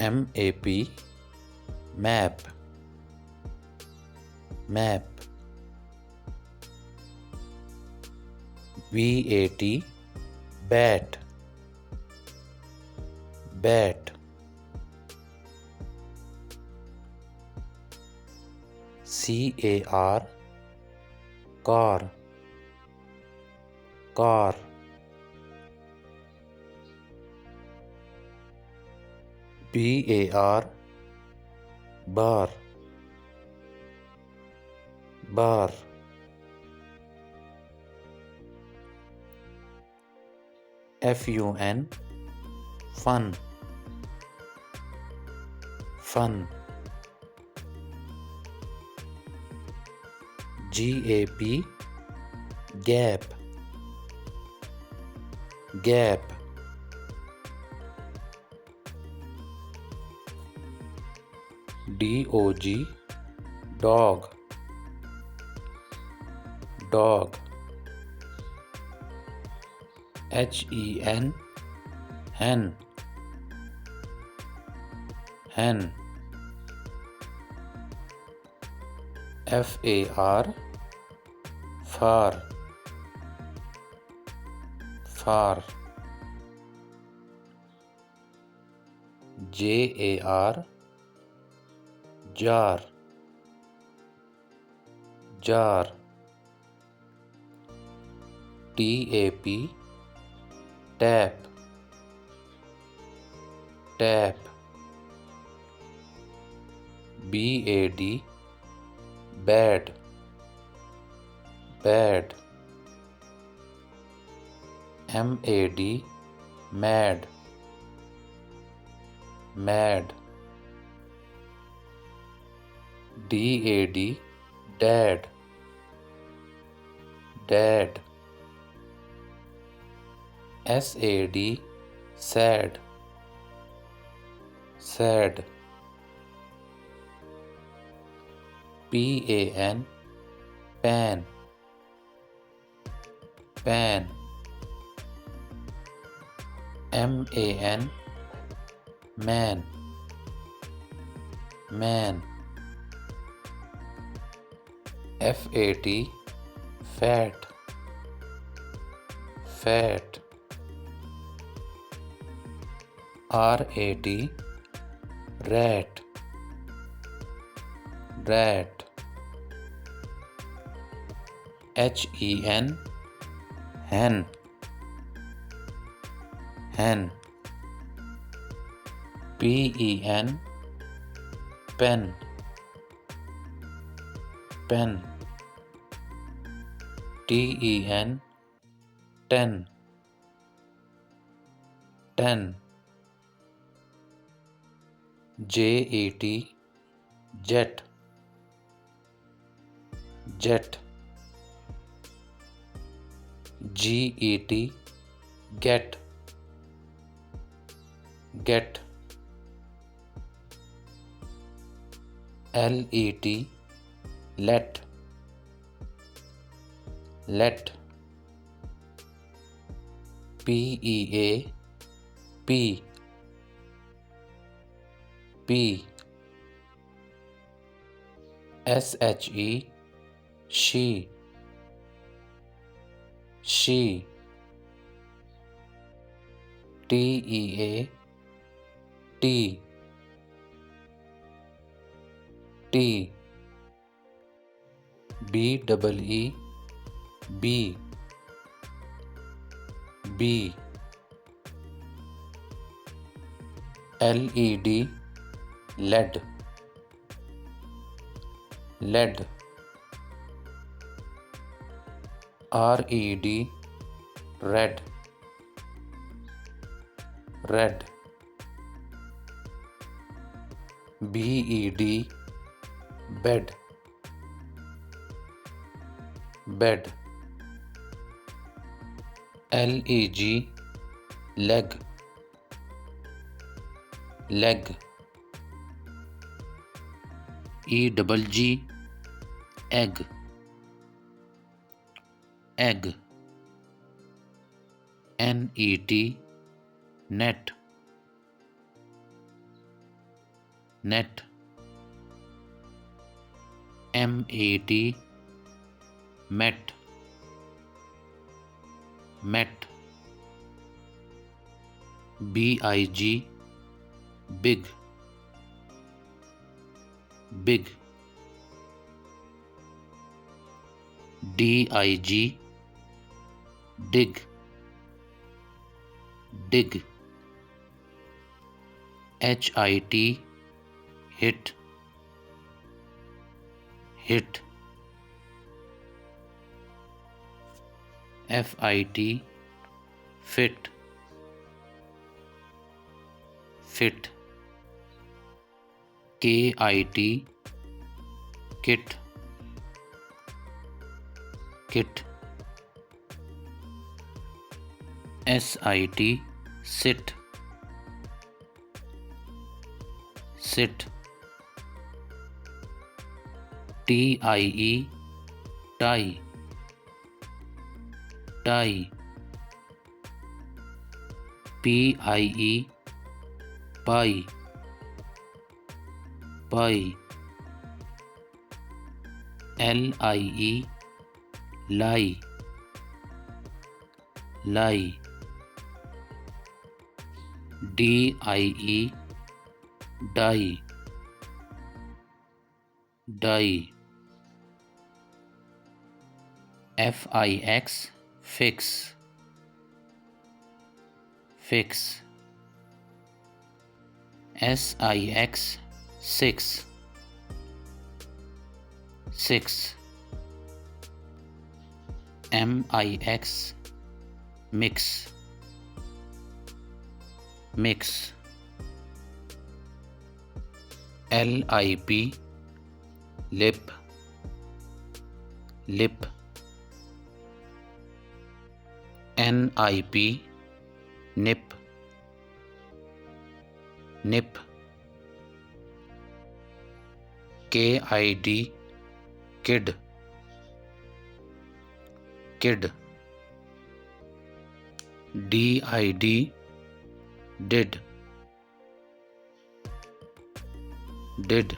MAP map map BAT bat bat CAR car car BAR bar bar FUN fun fun GAP gap gap DOG dog dog HEN hen hen FAR far far JAR jar jar TAP tap tap BAD bad bad MAD mad mad DAD dad dad SAD sad sad PAN pan pan MAN man man FAT fat fat RAT rat rat HEN hen hen PEN pen pen TEN ten ten JET jet jet GET get get LET let let PEA P P SHE she she TEA T T BEE B B LED lead lead RED red red BED bed bed LEG leg leg EGG egg egg NET net net, M-A-T, met, met, B-I-G, big, big, D-I-G, dig, dig, H-I-T, hit, hit, F-I-T, fit, fit, K-I-T, kit, kit, S-I-T, sit, sit, T-I-E, tie, tie, P-I-E, pie, pie, L-I-E, lie, lie, D-I-E, die, die, F-I-X, fix, fix, S-I-X, six, six, M-I-X, mix, mix, L-I-P, lip, lip, N-I-P, nip, nip, K-I-D, kid, kid, D-I-D, did, did,